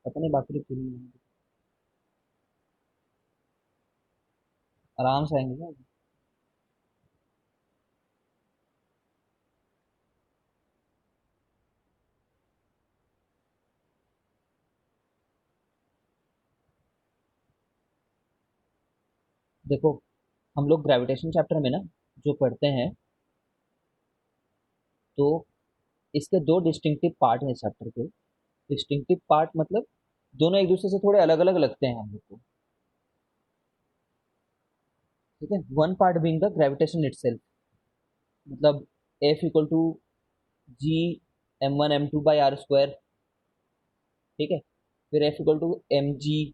पता नहीं बाकी लोग क्यों नहीं आए। आराम से आएंगे क्या? देखो, हम लोग ग्रेविटेशन चैप्टर में ना जो पढ़ते हैं, तो इसके दो डिस्टिंक्टिव पार्ट हैं इस चैप्टर के। डिस्टिंक्टिव पार्ट मतलब दोनों एक दूसरे से थोड़े अलग अलग लगते हैं हम लोग को। ठीक है, one part being the gravitation itself, मतलब f equal to g m1 m2/r²। ठीक है, फिर f equal to m g,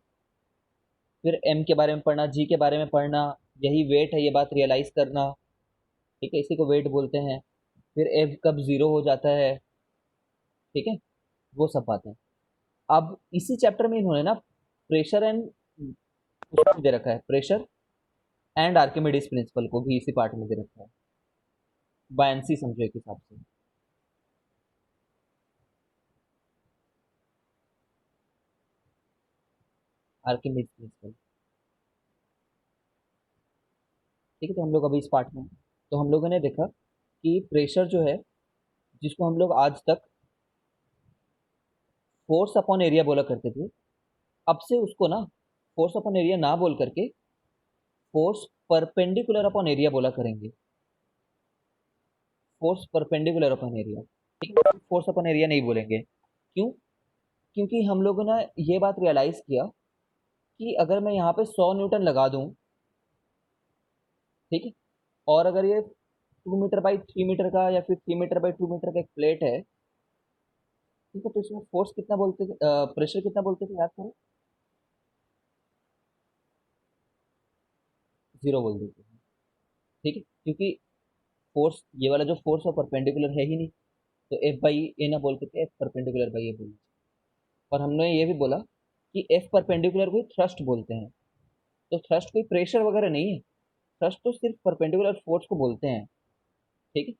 फिर एम के बारे में पढ़ना, जी के बारे में पढ़ना, यही वेट है, ये बात रियलाइज करना। ठीक है, इसी को वेट बोलते हैं। फिर एफ कब जीरो हो जाता है, ठीक है, वो सब बातें। अब इसी चैप्टर में इन्होंने ना प्रेशर एंड उसको दे रखा है, प्रेशर एंड आर्किमिडीज प्रिंसिपल को भी इसी पार्ट में दे रखा है, बायंसी समझो एक हिसाब से। Archimedes principal. ठीक है, तो हम लोग अभी इस पार्ट में हैं। तो हम लोगों ने देखा कि प्रेशर जो है, जिसको हम लोग आज तक फोर्स अपॉन एरिया बोला करते थे, अब से उसको ना फोर्स अपॉन एरिया ना बोल करके फोर्स परपेंडिकुलर अपॉन एरिया बोला करेंगे। फोर्स परपेंडिकुलर अपॉन एरिया, ठीक है, फोर्स अपॉन एरिया नहीं बोलेंगे। क्यों? क्योंकि हम लोगों ने ये बात रियलाइज किया कि अगर मैं यहाँ पे 100 न्यूटन लगा दूं, ठीक है, और अगर ये 2 मीटर बाई 3 मीटर का या फिर 3 मीटर बाई 2 मीटर का एक प्लेट है, ठीक है, तो इसमें फोर्स कितना बोलते थे, प्रेशर कितना बोलते थे, याद करो। जीरो बोल देते थे। ठीक है, क्योंकि फोर्स, ये वाला जो फोर्स है परपेंडिकुलर है ही नहीं, तो एफ बाई ए ना बोल के एफ परपेंडिकुलर बाई ए बोल। और हमने ये भी बोला कि एफ परपेंडिकुलर को थ्रस्ट बोलते हैं। तो थ्रस्ट कोई प्रेशर वगैरह नहीं है, थ्रस्ट तो सिर्फ परपेंडिकुलर फोर्स को बोलते हैं। ठीक है,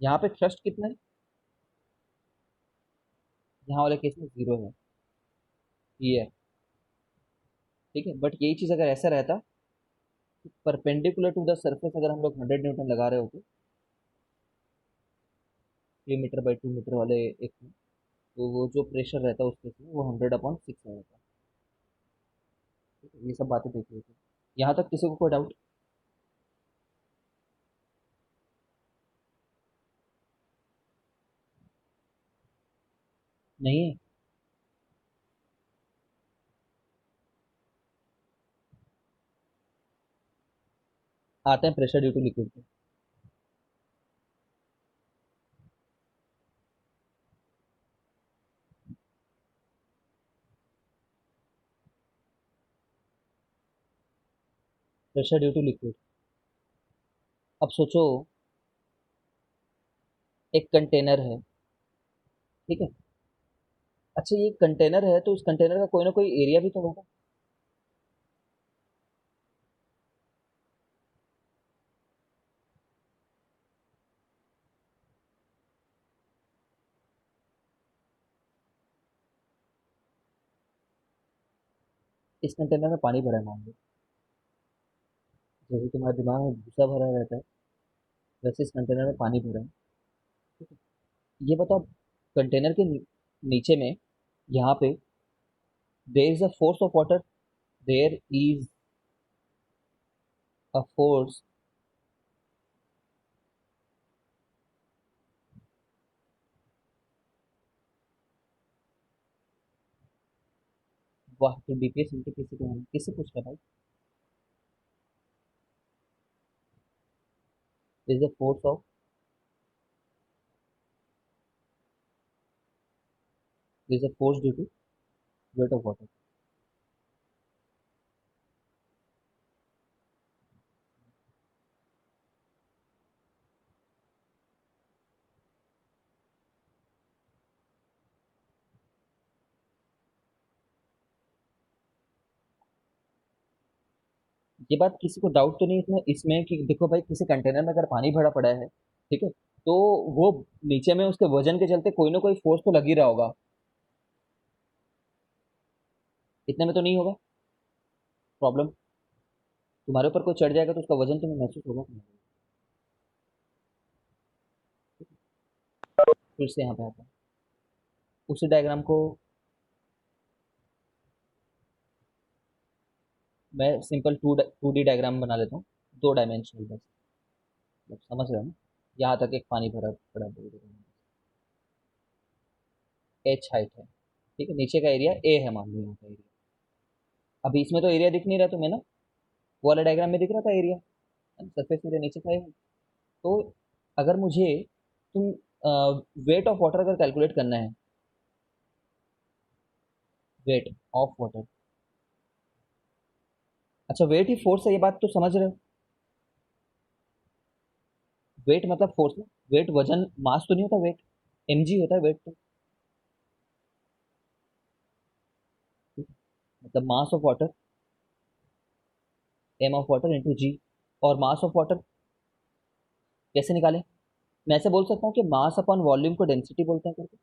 यहाँ पे थ्रस्ट कितना है, यहाँ वाले केस में जीरो है, ये है। ठीक है, बट यही चीज अगर ऐसा रहता, परपेंडिकुलर टू द सरफेस अगर हम लोग 100 न्यूटन लगा रहे होते 3 मीटर बाई 2 मीटर वाले एक में, तो वो जो प्रेशर रहता उस केस में वो 100/6 रहता। ठीक है, ये सब बातें देख रही थी। यहाँ तक किसी को कोई डाउट? नहीं है? आते हैं प्रेशर ड्यू टू लिक्विड पे। Pressure due to liquid. अब सोचो, एक कंटेनर है, ठीक है। अच्छा, ये कंटेनर है तो उस कंटेनर का कोई ना कोई एरिया भी तो होगा। इस कंटेनर में पानी भरा है मान लो, जैसे तुम्हारे दिमाग में भूसा भरा रहता है, वैसे इस कंटेनर में पानी भरा है। ठीक है, ये बताओ, कंटेनर के नीचे में, यहाँ पे, there is a force of water, there is a force. वाह, तो डीपीएस इनके किसी को किससे पूछ रहा भाई? There is a force of, there is a force due to weight of water. ये बात किसी को डाउट तो नहीं इसमें इसमें कि देखो भाई, किसी कंटेनर में अगर पानी भरा पड़ा है, ठीक है, तो वो नीचे में उसके वजन के चलते कोई ना कोई फोर्स तो लग ही रहा होगा। इतने में तो नहीं होगा प्रॉब्लम। तुम्हारे ऊपर कोई चढ़ जाएगा तो उसका वजन तुम्हें महसूस होगा कि नहीं? फिर से यहाँ पे आता है, उसी डायग्राम को मैं सिंपल टू डी डायग्राम बना लेता हूँ, 2 डायमेंशनल बस। मतलब समझ रहे हो ना, यहाँ तक एक पानी भरा पड़ा बोल रहे हैं। एच हाइट है, ठीक है, नीचे का एरिया ए है, मान लो यहाँ का एरिया। अभी इसमें तो एरिया दिख नहीं रहा तुम्हें ना, वो वाला डायग्राम में दिख रहा था एरिया, सरफेस एरिया नीचे का है। तो अगर मुझे तुम वेट ऑफ वाटर अगर कैलकुलेट करना है, वेट ऑफ वाटर, अच्छा वेट ही फोर्स है, ये बात तो समझ रहे हो। वेट मतलब फोर्स ना, वेट वजन मास तो नहीं होता, वेट mg होता है वेट तो। मतलब mass of water, m of water into g. और मास ऑफ वाटर कैसे निकालें? मैं ऐसे बोल सकता हूँ कि मास अपॉन वॉल्यूम को डेंसिटी बोलते हैं करके।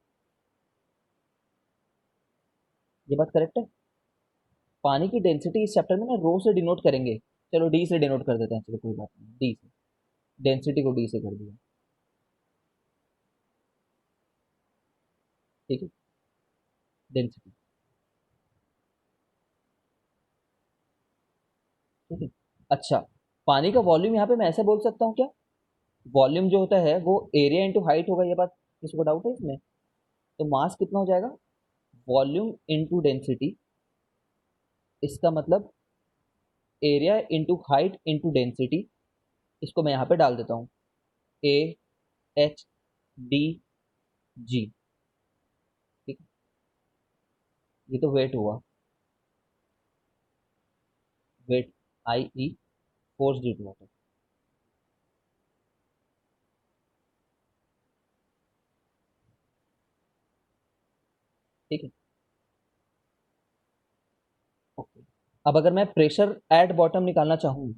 ये बात करेक्ट है। पानी की डेंसिटी इस चैप्टर में ना रो से डिनोट करेंगे, चलो डी से डिनोट कर देते हैं, चलो कोई बात नहीं, डी से, डेंसिटी को डी से कर दिया, ठीक है, डेंसिटी, ठीक है। अच्छा, पानी का वॉल्यूम यहाँ पे मैं ऐसे बोल सकता हूँ क्या, वॉल्यूम जो होता है वो एरिया इंटू हाइट होगा, ये बात किसी को डाउट है इसमें? तो मास कितना हो जाएगा, वॉल्यूम इंटू डेंसिटी, इसका मतलब area into height into density. इसको मैं यहाँ पे डाल देता हूँ, ए एच डी जी, ठीक है। ये तो वेट हुआ, weight I E, force due to water, ठीक है, ओके। अब अगर मैं प्रेशर एट बॉटम निकालना चाहूँ,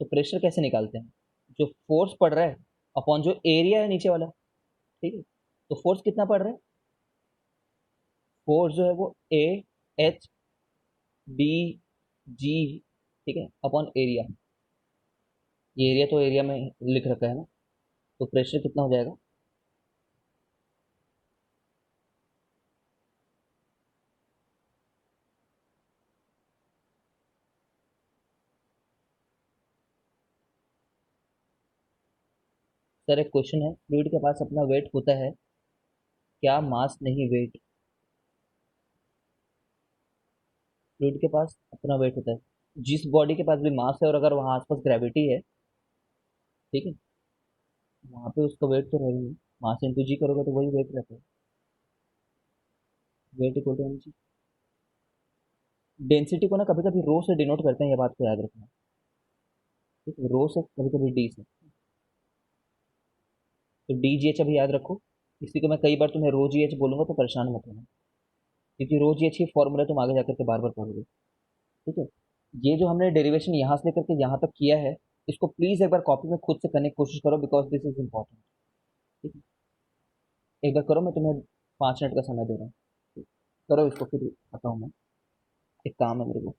तो प्रेशर कैसे निकालते हैं, जो फोर्स पड़ रहा है अपॉन जो एरिया है नीचे वाला, ठीक है। तो फोर्स कितना पड़ रहा है, फोर्स जो है वो ए एच डी जी, ठीक है, अपॉन एरिया। ये एरिया तो एरिया में लिख रखा है ना, तो प्रेशर कितना हो जाएगा, सर एक क्वेश्चन है, फ्लूइड के पास अपना वेट होता है क्या, मास नहीं वेट, फ्लूइड के पास अपना वेट होता है, जिस बॉडी के पास भी मास है और अगर वहां आसपास ग्रेविटी है, ठीक है, वहां पे उसका वेट तो रहेगा ही। मास इंटू जी करोगे तो वही वेट रहता है, weight equal to M. Density को ना कभी कभी रो से डिनोट करते हैं, ये बात को याद रखना, ठीक है, रो से कभी कभी डी से। तो डी जी एच अभी याद रखो, इसी को मैं कई बार तुम्हें रो जी एच बोलूंगा तो परेशान मत होना, क्योंकि रो जी एच की फॉर्मूला तुम आगे जाकर के बार बार पढ़ोगे, ठीक है। ये जो हमने डेरिवेशन यहाँ से लेकर के यहाँ तक किया है, इसको प्लीज एक बार कॉपी में खुद से करने की कोशिश करो, बिकॉज दिस इज इंपॉर्टेंट, ठीक है। एक बार करो, मैं तुम्हें 5 मिनट का समय दे रहा हूँ, ठीक? करो इसको, फिर आता हूँ मैं, एक काम है मेरे को।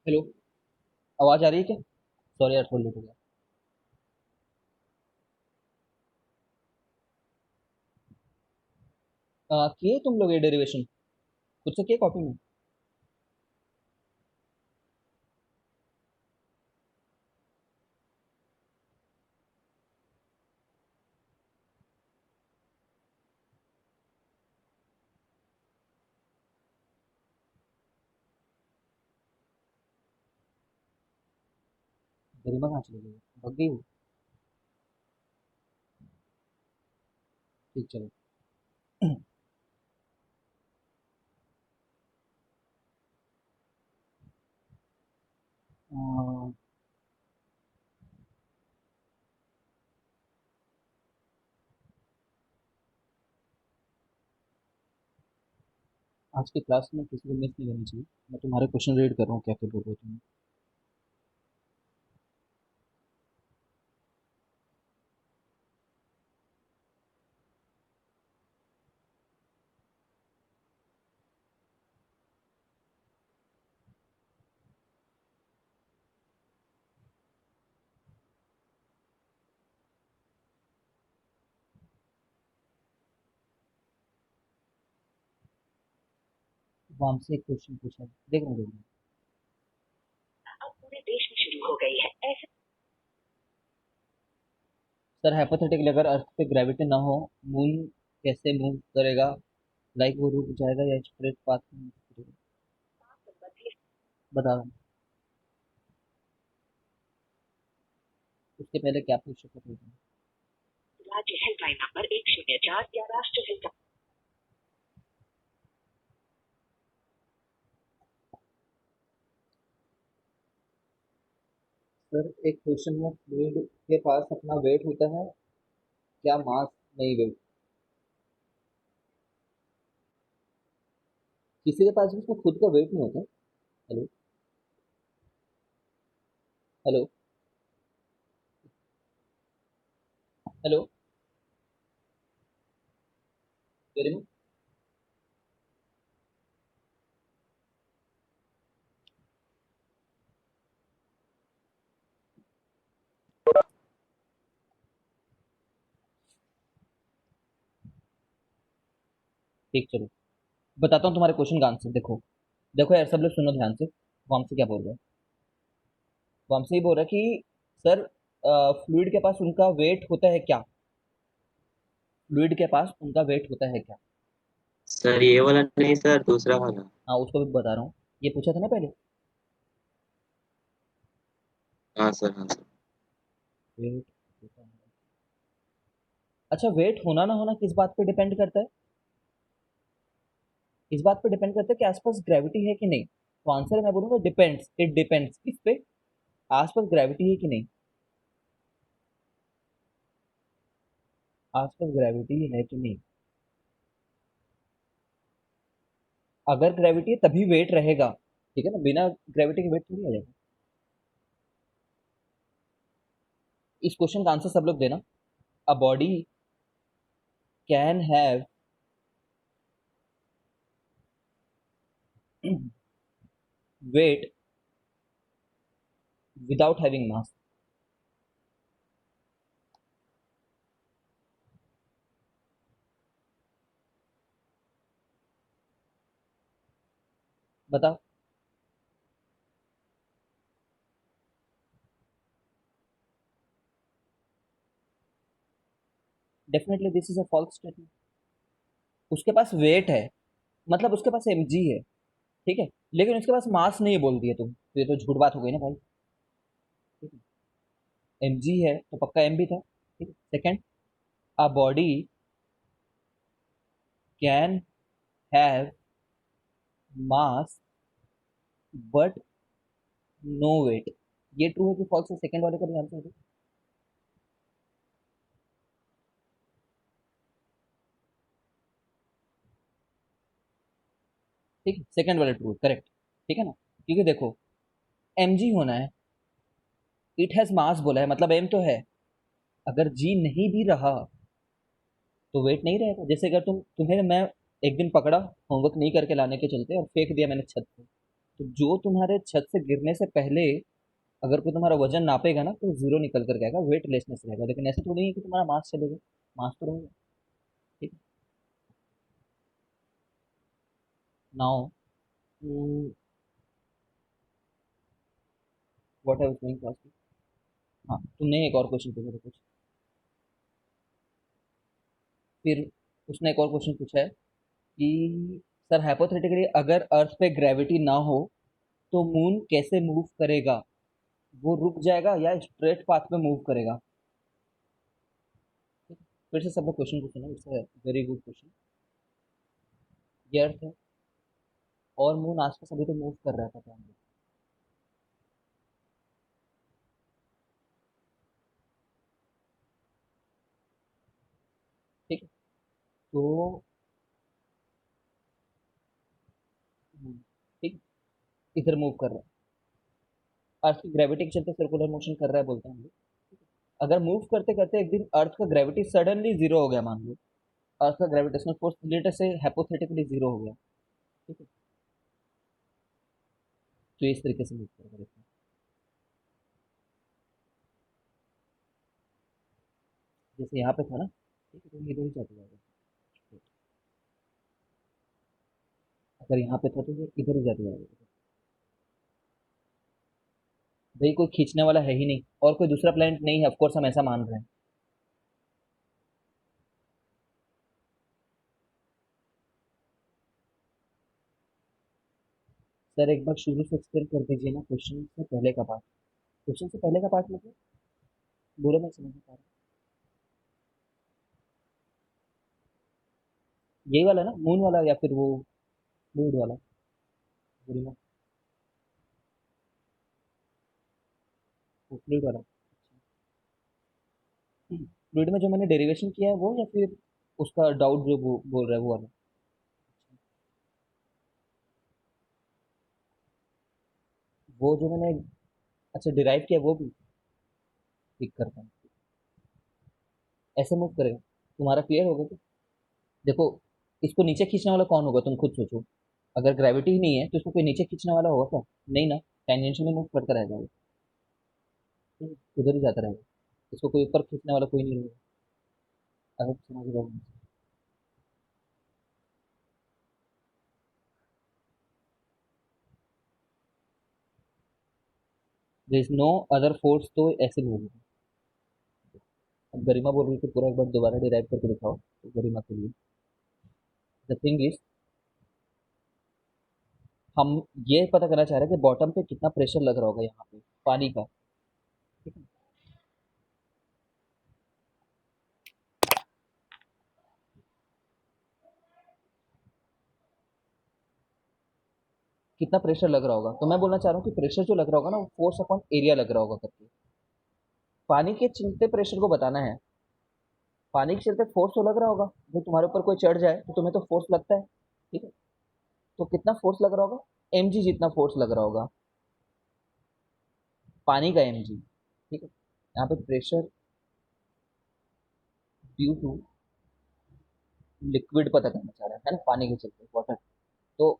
हेलो, आवाज आ रही है क्या? सॉरी यार, थोड़ा लेट हो गया। किए तुम लोग ये डेरिवेशन खुद से किए कॉपी में? गरिमा कहाँ चली गई? भग गई वो? ठीक, चलो। अ, आज की क्लास में किसी को मिस नहीं करनी चाहिए। मैं तुम्हारे क्वेश्चन रीड कर रहा हूँ, क्या क्या बोल रहे हो तुम। वहां से एक क्वेश्चन पूछा, देख रहा हूँ। अब पूरे देश में शुरू हो गई है ऐसे। सर हाइपोथेटिकली अगर अर्थ पे ग्रेविटी ना हो, मून कैसे मूव करेगा? लाइक वो रुक जाएगा या स्ट्रेट पाथ में move करेगा? बता रहा हूँ। उसके पहले क्या पूछ सकते थे तुम? राज्य हेल्पलाइन नंबर 104 या राष्ट्रीय हेल्पलाइन। सर एक क्वेश्चन में फ्लूइड के पास अपना वेट होता है, क्या मास नहीं वेट? किसी के पास भी उसका खुद का वेट नहीं होता। Hello, hello, hello, very much. ठीक, चलो। बताता हूँ तुम्हारे क्वेश्चन का आंसर। देखो, देखो यार, सब लोग सुनो ध्यान से। वो हमसे क्या बोल रहे हैं? वो हमसे ही बोल रहा है कि सर, फ्लूइड के पास उनका वेट होता है क्या? फ्लूइड के पास उनका वेट होता है क्या? सर ये वाला नहीं सर, दूसरा वाला। हाँ, उसको भी बता रहा हूँ। ये पूछा था ना पहले। हाँ सर, हाँ सर। वेट होता है। अच्छा, वेट होना ना होना किस बात पे डिपेंड करता है? इस बात पे डिपेंड करता है कि आसपास ग्रेविटी है कि नहीं। तो आंसर मैं बोलूंगा डिपेंड्स, इट डिपेंड्स। किस पे? आसपास ग्रेविटी है कि नहीं। आसपास ग्रेविटी है कि नहीं। अगर ग्रेविटी है तभी वेट रहेगा। ठीक है ना, बिना ग्रेविटी के वेट थोड़ी आ जाएगा। इस क्वेश्चन का आंसर सब लोग देना। A body can have weight without having mass. बताओ। Definitely this is a false statement. उसके पास वेट है, मतलब उसके पास mg है। ठीक है, लेकिन उसके पास मास नहीं बोल दिए तुम, तो ये तो झूठ बात हो गई ना भाई। ठीक है, mg है तो पक्का m भी था। ठीक है, second, a body can have mass but no weight. ये ट्रू है कि फॉल्स है? सेकंड वाले का भी आंसर दो। ठीक है, सेकंड वाला ट्रू है, करेक्ट। ठीक है ना, क्योंकि देखो, mg होना है, इट हैज मास बोला है, मतलब m तो है। अगर g नहीं भी रहा तो वेट नहीं रहेगा। जैसे अगर तुम्हें मैं एक दिन पकड़ा होमवर्क नहीं करके लाने के चलते और फेंक दिया मैंने छत पे, तो जो तुम्हारे छत से गिरने से पहले अगर कोई तुम्हारा वजन नापेगा ना तो जीरो निकल कर के आएगा, वेटलेसनेस रहेगा। लेकिन ऐसे थोड़ी है कि तुम्हारा मास चलेगा, मास तो रहेगा। ठीक है। Now what I was going to ask. हाँ, तुमने एक और क्वेश्चन पूछा था कुछ। फिर उसने एक और क्वेश्चन पूछा है कि सर हाइपोथेटिकली अगर अर्थ पे ग्रेविटी ना हो तो मून कैसे मूव करेगा? वो रुक जाएगा या स्ट्रेट पाथ पे मूव करेगा? फिर से सब लोग क्वेश्चन को सुनो, it's a very good question. ये अर्थ है और मून आसपास अभी तो मूव कर रहा था, पता नहीं। ठीक है। तो ठीक है, इधर मूव कर रहा है, अर्थ की ग्रेविटी के चलते सर्कुलर मोशन कर रहा है बोलते हैं हम लोग। अगर मूव करते करते एक दिन अर्थ का ग्रेविटी सडनली जीरो हो गया, मान लो अर्थ का ग्रेविटेशनल फोर्स लेटर से हाइपोथेटिकली जीरो हो गया, ठीक है, तो इस तरीके से मूव करेगा, देखो। जैसे यहाँ पे था ना, ठीक है, तो इधर ही चला जाएगा। अगर यहाँ पे था तो ये इधर ही जाते जाएगा। भाई कोई खींचने वाला है ही नहीं और कोई दूसरा प्लैनेट नहीं है, ऑफकोर्स हम ऐसा मान रहे हैं। सर एक बार शुरू से एक्सप्लेन कर दीजिए ना, क्वेश्चन से पहले का पार्ट। क्वेश्चन से पहले का पार्ट मतलब बोलो, मैं समझ नहीं पा रहा। यही वाला ना, मून वाला या फिर वो फ्लूइड वाला? बोलो ना, वो फ्लूइड वाला। फ्लूइड में जो मैंने डेरिवेशन किया है वो, या फिर उसका डाउट जो बोल रहा है वो वाला? वो जो मैंने अच्छा डिराइव किया वो भी ठीक करता हूँ। ऐसे मूव करेगा, तुम्हारा क्लियर होगा क्या? देखो, इसको नीचे खींचने वाला कौन होगा, तुम खुद सोचो। अगर ग्रेविटी ही नहीं है तो इसको कोई नीचे खींचने वाला होगा क्या? नहीं ना, टेंजेंशियली मूव करता रहेगा वो, ठीक है? उधर ही जाता रहेगा, इसको कोई ऊपर खींचने वाला कोई नहीं रहेगा। अगर समझ रहे हो? There is no other force, तो ऐसे भी होगा। अब गरिमा बोल रही है कि पूरा एक बार दोबारा डिराइव करके दिखाओ, तो गरिमा के लिए द थिंग इज, हम ये पता करना चाह रहे हैं कि बॉटम पे कितना प्रेशर लग रहा होगा यहाँ पे पानी का, ठीक है? कितना प्रेशर लग रहा होगा, तो मैं बोलना चाह रहा हूँ कि प्रेशर जो लग रहा होगा ना वो फोर्स अपॉन एरिया लग रहा होगा करके। पानी के चलते प्रेशर को बताना है। पानी के चलते फोर्स तो लग रहा होगा, जब तुम्हारे ऊपर कोई चढ़ जाए तो तुम्हें तो फोर्स लगता है, ठीक है? तो कितना फोर्स लग रहा होगा, एम जी जितना फोर्स लग रहा होगा, पानी का एम जी, ठीक है? यहाँ पे प्रेशर ड्यू टू लिक्विड पता करना चाह रहा है ना, पानी के चलते वाटर। तो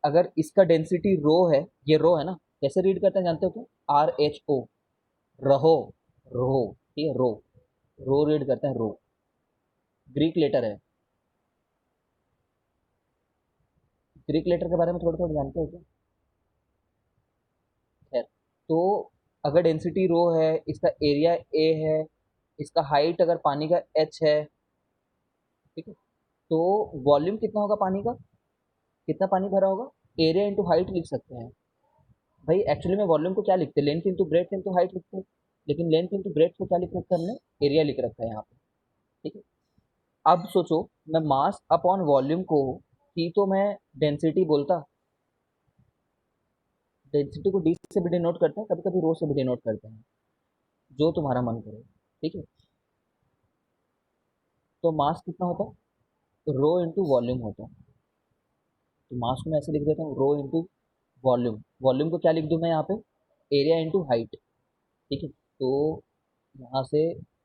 अगर इसका डेंसिटी रो है, ये रो है ना, कैसे रीड करते हैं जानते हो क्या? आर एच ओ, रहो, रो, ठीक है, रो, रो रीड करते हैं, रो ग्रीक लेटर है। ग्रीक लेटर के बारे में थोड़ा थोड़ा जानते हो क्या? खैर, तो अगर डेंसिटी रो है, इसका एरिया ए है, इसका हाइट अगर पानी का एच है, ठीक है, तो वॉल्यूम कितना होगा पानी का, कितना पानी भरा होगा, एरिया इंटू हाइट लिख सकते हैं। भाई एक्चुअली में वॉल्यूम को क्या लिखते हैं, length into breadth into height लिखते हैं। लेकिन लेंथ इंटू ब्रेथ को क्या लिख रखा है हमने, एरिया लिख रखा है यहाँ पे, ठीक है? अब सोचो, मैं मास अपॉन वॉल्यूम को ही तो मैं डेंसिटी बोलता, डेंसिटी को डी से भी डिनोट करते हैं, कभी कभी रो से भी डिनोट करते हैं, जो तुम्हारा मन करे, ठीक है? तो मास कितना होता है, रो इंटू वॉल्यूम होता है। तो मास को मैं ऐसे लिख देता हूँ, रो इंटू वॉल्यूम। वॉल्यूम को क्या लिख दूँ मैं यहाँ पे, एरिया इंटू हाइट, ठीक है? तो यहाँ से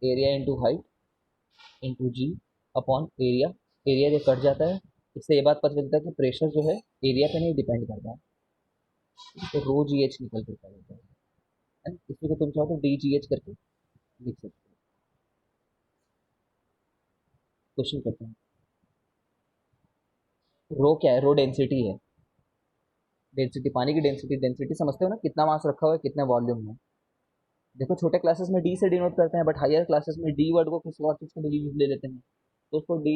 एरिया इंटू हाइट इंटू जी अपॉन एरिया, एरिया जो कट जाता है, इससे ये बात पता चलता है कि प्रेशर जो है एरिया पे नहीं डिपेंड करता है। तो रो जी एच निकल के पड़ेगा है ना। इसी को तुम चाहो तो डी जी एच करके लिख सकते हो। क्वेश्चन करते हैं। रो क्या है? रो डेंसिटी है। डेंसिटी, पानी की डेंसिटी। डेंसिटी समझते हो ना, कितना मास रखा हुआ है, कितने वॉल्यूम में। देखो छोटे क्लासेस में डी से डिनोट करते हैं, बट हायर क्लासेस में डी वर्ड को किसी और चीज़ के लिए यूज ले लेते हैं, तो उसको डी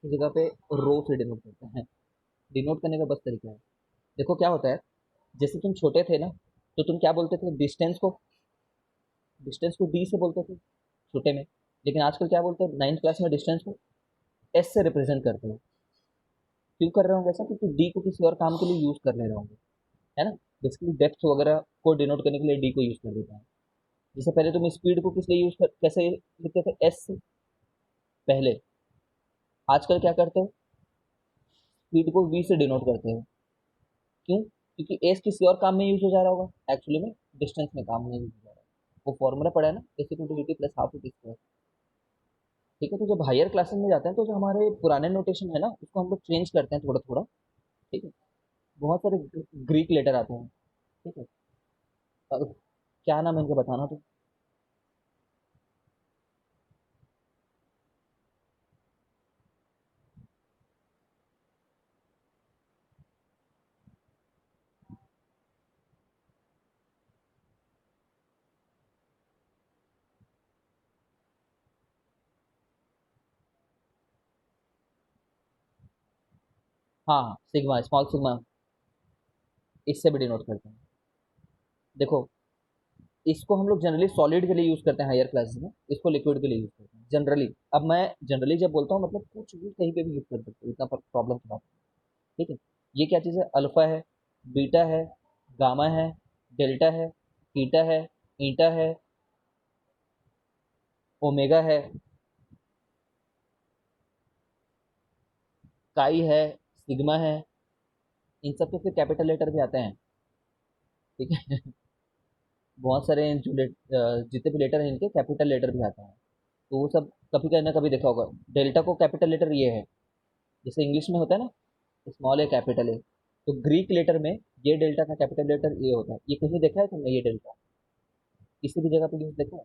की जगह पे रो से डिनोट करते हैं। डिनोट करने का बस तरीका है। देखो क्या होता है, जैसे तुम छोटे थे ना, तो तुम क्या बोलते थे? डिस्टेंस को डी से बोलते थे छोटे में। लेकिन आजकल क्या बोलते हैं, नाइन्थ क्लास में डिस्टेंस को एस से रिप्रेजेंट करते हो। क्यों कर रहे होंगे ऐसा? क्योंकि डी को किसी और काम के लिए यूज कर ले रहे होंगे, है ना। बेसिकली डेप्थ वगैरह को डिनोट करने के लिए डी को यूज कर देते हैं। जैसे पहले तुम स्पीड को किस लिए कैसे लिखते थे? एस से पहले। आजकल क्या करते हो? स्पीड को वी से डिनोट करते हो। क्यों? क्योंकि एस किसी और काम में यूज हो जा रहा होगा, एक्चुअली में डिस्टेंस में काम नहीं यूज हो जा रहा है। वो फॉर्मूला पड़ा है ना, S equal to V T plus half T square. ठीक है, तो जब हायर क्लासेस में जाते हैं तो जो हमारे पुराने नोटेशन है ना, उसको हम लोग चेंज करते हैं थोड़ा थोड़ा। ठीक है। बहुत सारे ग्रीक लेटर आते हैं। ठीक है। क्या नाम है इनका बताना तो। हाँ हाँ, सिग्मा, स्मॉल सिग्मा। इससे भी डिनोट करते हैं। देखो, इसको हम लोग जनरली सॉलिड के लिए यूज करते हैं हायर क्लासेस में, इसको लिक्विड के लिए यूज करते हैं जनरली। अब मैं जनरली जब बोलता हूँ, मतलब कुछ भी कहीं पे भी यूज कर सकते हो, इतना प्रॉब्लम की बात नहीं। ठीक है। ये क्या चीज़ है? अल्फा है, बीटा है, गामा है, डेल्टा है, थीटा है, ईटा है, ओमेगा है, काई है, सिग्मा है। इन सब के फिर कैपिटल लेटर भी आते हैं। ठीक है। बहुत सारे जो जितने भी लेटर हैं इनके कैपिटल लेटर भी आते हैं। तो वो सब कभी कहीं ना कभी देखा होगा। डेल्टा को कैपिटल लेटर ये है, जैसे इंग्लिश में होता है ना, स्मॉल ए कैपिटल ए। तो ग्रीक लेटर में ये डेल्टा का कैपिटल लेटर ए होता है। ये कहीं देखा है तुमने ये डेल्टा? किसी भी जगह पे यूज देखा है?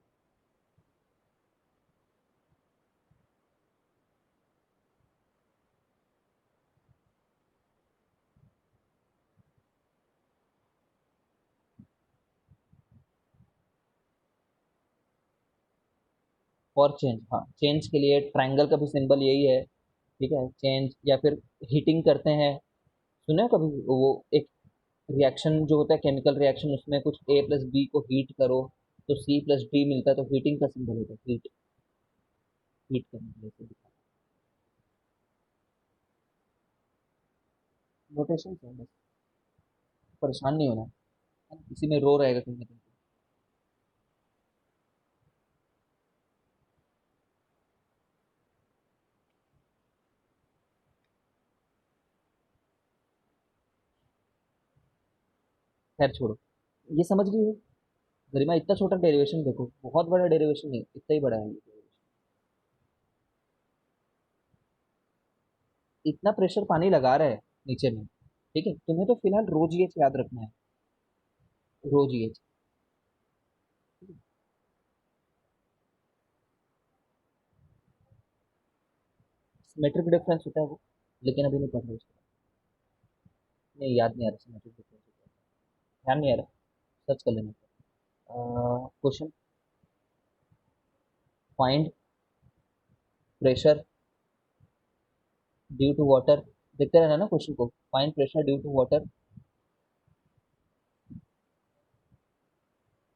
और चेंज, हाँ, चेंज के लिए ट्रायंगल का भी सिंबल यही है। ठीक है, चेंज या फिर हीटिंग करते हैं। सुना है कभी वो एक रिएक्शन जो होता है, केमिकल रिएक्शन, उसमें कुछ ए प्लस बी को हीट करो तो सी प्लस डी मिलता है, तो हीटिंग का सिंबल होता है हीट। हीट करने के लिए से दिखा। नोटेशन है बस, परेशान नहीं होना है। इसी में रो रहेगा कहीं ना कहीं। खैर छोड़ो, ये समझ गई हो गरिमा? इतना छोटा डेरिवेशन देखो, बहुत बड़ा डेरिवेशन नहीं, इतना ही बड़ा है ये derivation। इतना प्रेशर पानी लगा रहा है नीचे में। ठीक है, तुम्हें तो फिलहाल रो जी एच याद रखना है। रो जी एच। सिमेट्रिक डिफरेंस होता है वो, लेकिन अभी नहीं पढ़ रहे उसको। नहीं, याद नहीं आ रहा सिमेट्रिक डिफरेंस होता है, ध्यान नहीं आ रहा। सर्च कर लेना। Question, find pressure due to water. देखते रहना ना क्वेश्चन को। Find pressure due to water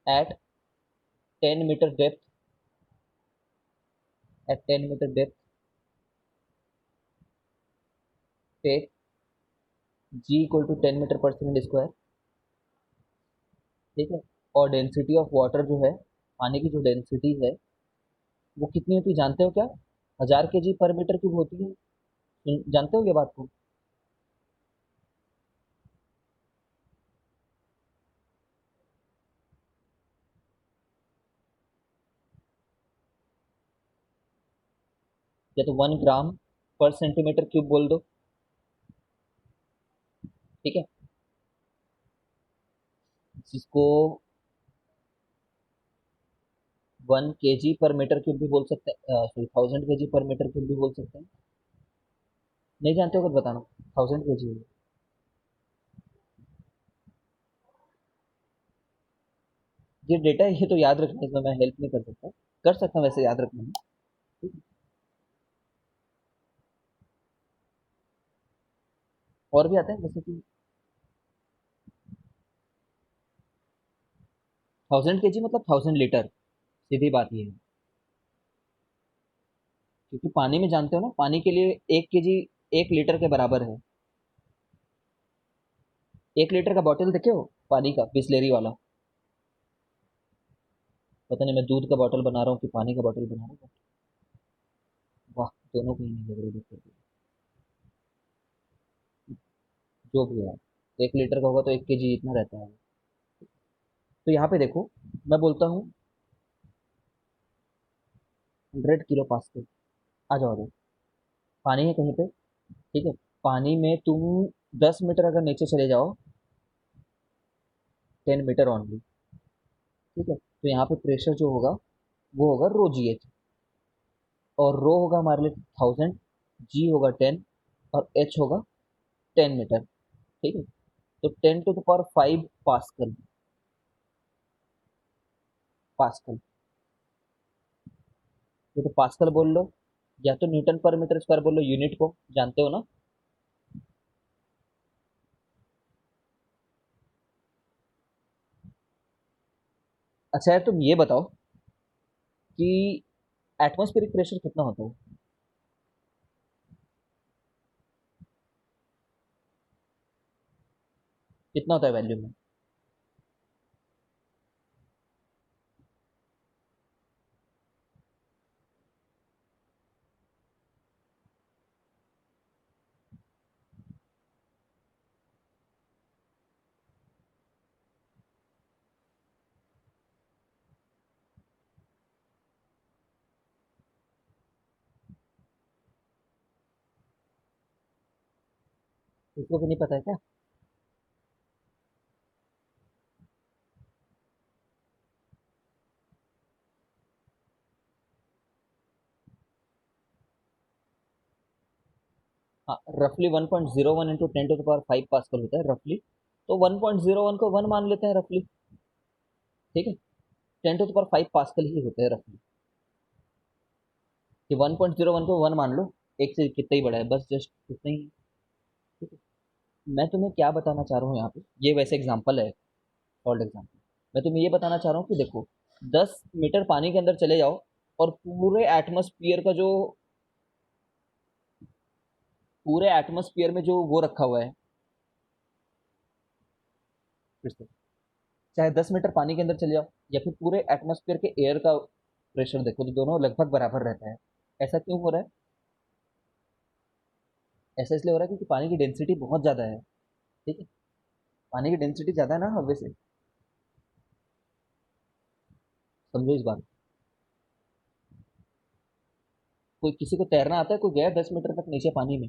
at 10 metre depth. At 10 metre depth, take G equal to 10 metre per second square. ठीक है। और डेंसिटी ऑफ वाटर जो है, पानी की जो डेंसिटी है, वो कितनी होती है जानते हो क्या? 1000 kg पर मीटर क्यूब होती है। जानते हो ये बात को? या तो 1 ग्राम पर सेंटीमीटर क्यूब बोल दो। ठीक है, जिसको 1 kg पर मीटर क्यूब भी बोल सकते हैं, सॉरी 1000 kg पर मीटर क्यूब भी बोल सकते हैं। नहीं जानते हो, कुछ बताना। 1000 kg। ये डेटा है, ये तो याद रखना है, इसमें मैं हेल्प नहीं कर सकता हूँ वैसे याद रखने में। ठीक है? और भी आते हैं जैसे कि 1000 kg मतलब 1000 लीटर, सीधी बात ये है। क्योंकि पानी में जानते हो ना, पानी के लिए 1 kg 1 लीटर के बराबर है। 1 लीटर का बॉटल देखे हो पानी का, बिस्लेरी वाला। पता नहीं मैं दूध का बॉटल बना रहा हूँ कि पानी का बॉटल बना रहा हूँ। वाह, दोनों कहीं नहीं लग रही दिक्कत। जो भी है, 1 लीटर का होगा तो 1 kg इतना रहता है। तो यहाँ पे देखो, मैं बोलता हूँ 100 kPa। आ जाओ आ जाओ। पानी है कहीं पे, ठीक है। पानी में तुम 10 मीटर अगर नीचे चले जाओ, 10 मीटर ऑनली, ठीक है, तो यहाँ पे प्रेशर जो होगा वो होगा ρgh। और रो होगा हमारे लिए 1000, जी होगा 10, और एच होगा 10 मीटर। ठीक है, तो 10⁵ पास्कल। पास्कल, ये तो पास्कल बोल लो, या तो न्यूटन पर मीटर स्क्वायर बोल लो, यूनिट को जानते हो ना। अच्छा है, तुम ये बताओ कि एटमॉस्फेरिक प्रेशर कितना होता है। कितना होता है वैल्यू में। इसको भी नहीं पता है क्या। हाँ, रफली 1.01 इंटू 10⁵ पास्कल होता है रफली। तो 1.01 को 1 मान लेते हैं रफली। ठीक है, 10⁵ पास्कल ही होते हैं रफली। कि 1.01 को 1 मान लो, एक से कितना ही बड़ा है, बस जस्ट उतना ही। ठीक है, मैं तुम्हें क्या बताना चाह रहा हूँ यहाँ पे, ये वैसे एग्जाम्पल है, सॉल्ड एग्जाम्पल। मैं तुम्हें ये बताना चाह रहा हूँ कि देखो, 10 मीटर पानी के अंदर चले जाओ, और पूरे एटमोस्फियर में जो वो रखा हुआ है, फिर से, चाहे 10 मीटर पानी के अंदर चले जाओ, या फिर पूरे एटमोस्फियर के एयर का प्रेशर देखो, तो दोनों लगभग बराबर रहता है। ऐसा क्यों हो रहा है। ऐसा इसलिए हो रहा है क्योंकि पानी की डेंसिटी बहुत ज़्यादा है। ठीक है, पानी की डेंसिटी ज़्यादा है ना हवा से। समझो इस बात। कोई किसी को तैरना आता है, कोई गया 10 मीटर तक नीचे पानी में।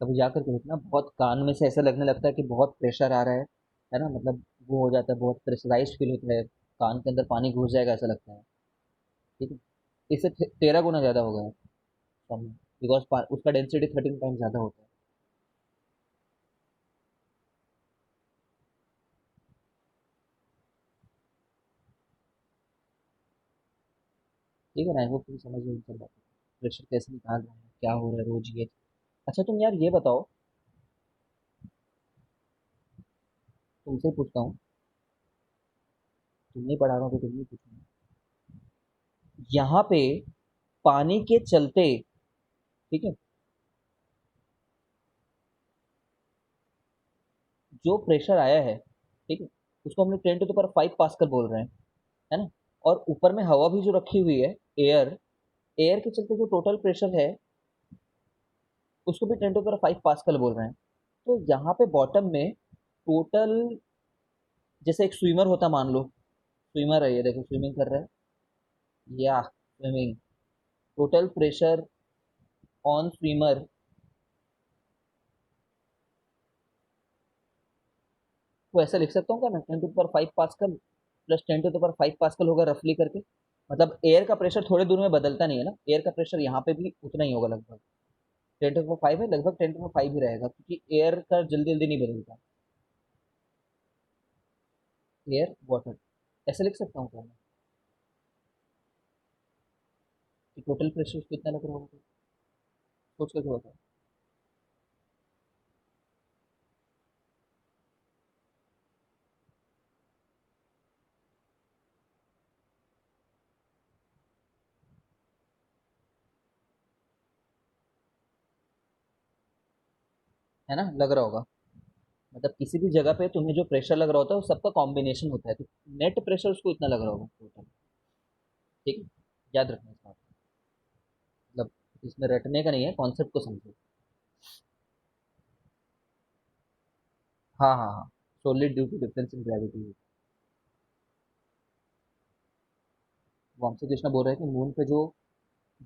कभी जाकर के देखना, बहुत कान में से ऐसा लगने लगता है कि बहुत प्रेशर आ रहा है ना, मतलब वो हो जाता है, बहुत प्रेशराइज फील होता है, कान के अंदर पानी घुस जाएगा ऐसा लगता है। ठीक है, इससे 13 गुना ज़्यादा हो गया है कम, बिकॉज उसका डेंसिटी 13 टाइम ज़्यादा होता है। ठीक है ना, आई होप तुम समझ में सब बात। प्रेशर कैसे निकाल रहे हैं, क्या हो रहा है रोज ये। अच्छा तुम यार ये बताओ, तुमसे पूछता हूँ, तुम नहीं पढ़ा रहा हो तो तुम नहीं पूछूंगा। यहाँ पे पानी के चलते, ठीक है, जो प्रेशर आया है, ठीक है, उसको हम लोग 10⁵ पास्कल बोल रहे हैं, है ना। और ऊपर में हवा भी जो रखी हुई है, एयर, एयर के चलते जो टोटल प्रेशर है, उसको भी 10⁵ पास्कल बोल रहे हैं। तो यहाँ पे बॉटम में टोटल जैसे एक स्विमर होता मान लो, स्विमर है ये देखो स्विमिंग कर रहा है, या swimming, total pressure on swimmer को ऐसा लिख सकता हूँ क्या मैं, 10⁵ प्लस 10⁵ होगा रफली करके। मतलब एयर का प्रेशर थोड़े दूर में बदलता नहीं है ना, एयर का प्रेशर यहाँ पे भी उतना ही होगा लगभग, 10⁵ है, लगभग 10⁵ ही रहेगा क्योंकि एयर का जल्दी जल्दी नहीं बदलता। एयर वाटर ऐसे लिख सकता हूँ क्या मैं कि टोटल प्रेशर कितना लग रहा होगा, सोच करके बताओ। है ना, लग रहा होगा। मतलब किसी भी जगह पे तुम्हें जो प्रेशर लग रहा होता है वो सबका कॉम्बिनेशन होता है, तो नेट प्रेशर उसको इतना लग रहा होगा टोटल। ठीक है, याद रखना इस बात को। मतलब इसमें रटने का नहीं है, कॉन्सेप्ट को समझो। हाँ हाँ हाँ, so only due to difference in gravity. Vanshi Krishna बोल रहे हैं कि मून पे जो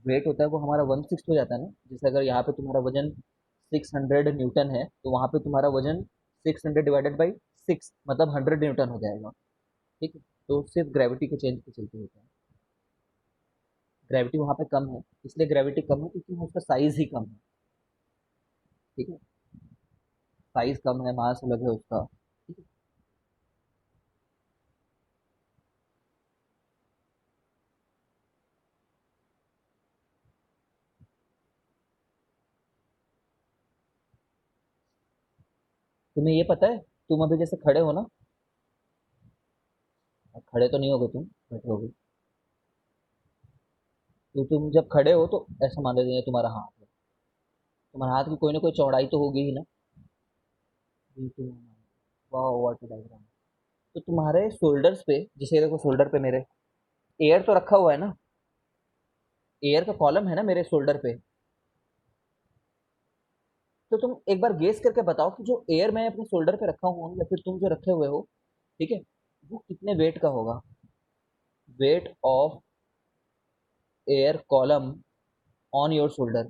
वेट होता है वो हमारा 1/6 हो जाता है ना। जैसे अगर यहाँ पे तुम्हारा वजन 600 न्यूटन है तो वहाँ पे तुम्हारा वजन 600 डिवाइडेड बाई 6 मतलब 100 न्यूटन हो जाएगा। ठीक है, तो सिर्फ ग्रेविटी के चेंज पे चलते होता है। ग्रेविटी वहाँ पे कम है, इसलिए ग्रेविटी कम है क्योंकि उसका साइज ही कम है। ठीक है, साइज कम है, मास अलग है उसका। ठीक है, तुम्हें ये पता है, तुम अभी जैसे खड़े हो ना, खड़े तो नहीं होगे तुम, बैठे होगे। तो तुम जब खड़े हो तो ऐसा मान लेते हैं तुम्हारा हाथ है, तुम्हारे हाथ की कोई ना कोई चौड़ाई तो होगी ही ना। वाह व्हाट डायग्राम। तो तुम्हारे शोल्डर्स पे, जैसे देखो शोल्डर पे मेरे एयर तो रखा हुआ है ना, एयर का कॉलम है ना मेरे शोल्डर पे। तो तुम एक बार गेस करके बताओ कि जो एयर मैं अपने शोल्डर पे रखा हूँ या फिर तुम जो रखे हुए हो, ठीक है, वो कितने वेट का होगा। Weight of air column on your shoulder,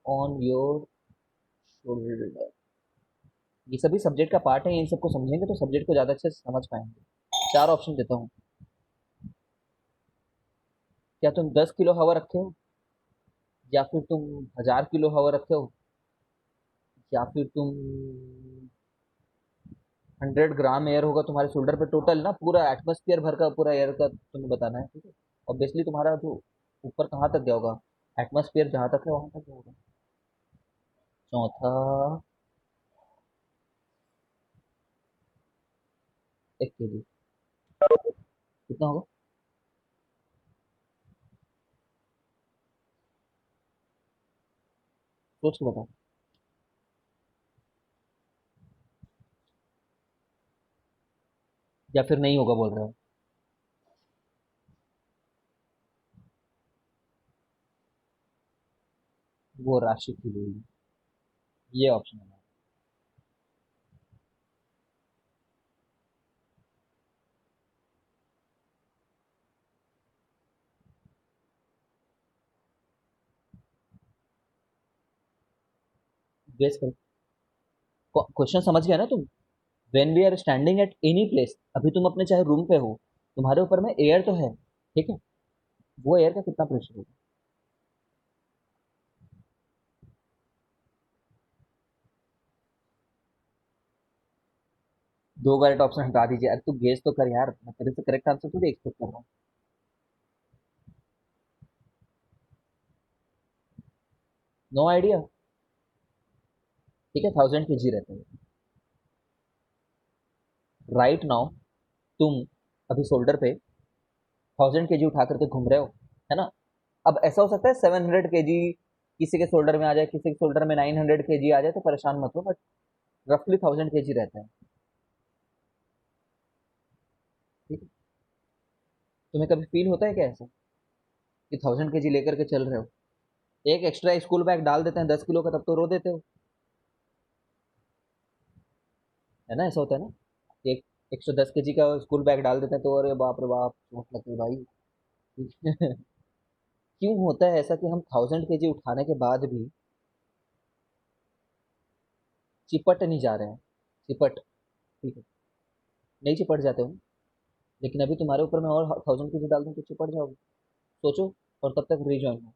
on your shoulder. ये सभी सब्जेक्ट का पार्ट है, इन सबको समझेंगे तो सब्जेक्ट को ज्यादा अच्छे से समझ पाएंगे। चार ऑप्शन देता हूँ। क्या तुम 10 किलो हवा रखे हो, या फिर तुम 1000 किलो हवा रखे हो, या फिर तुम 100 ग्राम एयर होगा तुम्हारे शोल्डर पे टोटल ना, पूरा एटमोस्फियर भर का पूरा एयर का तुम्हें बताना है। ठीक है, ऑब्वियसली तुम्हारा जो ऊपर कहाँ तक गया होगा, एटमोस्फियर जहाँ तक है वहां तक गया होगा। चौथा, 1 kg कितना होगा, सोच के बताओ। या फिर नहीं होगा बोल रहे हो। वो राशि की हुई, ये ऑप्शन है। गेस करो, क्वेश्चन समझ गया ना तुम। When we are standing at any place, अभी तुम अपने चाहे रूम पे हो, तुम्हारे ऊपर में एयर तो है, ठीक है, वो एयर का कितना प्रेशर होगा। 2 करेक्ट ऑप्शन हटा दीजिए, अरे तू गेस तो कर यार, मैं तेरे से करेक्ट आंसर थोड़ी एक्सपेक्ट कर रहा हूँ। No idea. ठीक है, 1000 kg रहता है राइट नाउ। तुम अभी शोल्डर पे 1000 kg उठा करके घूम रहे हो, है ना। अब ऐसा हो सकता है 700 kg किसी के शोल्डर में आ जाए, किसी के शोल्डर में 900 kg आ जाए, तो परेशान मत हो, बट रफली 1000 kg रहता है। ठीक है, तुम्हें कभी फील होता है क्या ऐसा कि 1000 kg लेकर के चल रहे हो, एक एक्स्ट्रा स्कूल बैग डाल देते हैं 10 किलो का, तब तो रो देते हो। है ना, ऐसा होता है ना कि एक 110 kg का स्कूल बैग डाल देते हैं तो अरे बाप रे बाप चोट लगती है भाई। क्यों होता है ऐसा कि हम 1000 kg उठाने के बाद भी चिपट नहीं जा रहे हैं? चिपट, ठीक है, नहीं चिपट जाते हो, लेकिन अभी तुम्हारे ऊपर मैं और 1000 kg डाल दूं तो चिपट जाओगे। सोचो, और तब तक रिजॉइन हो।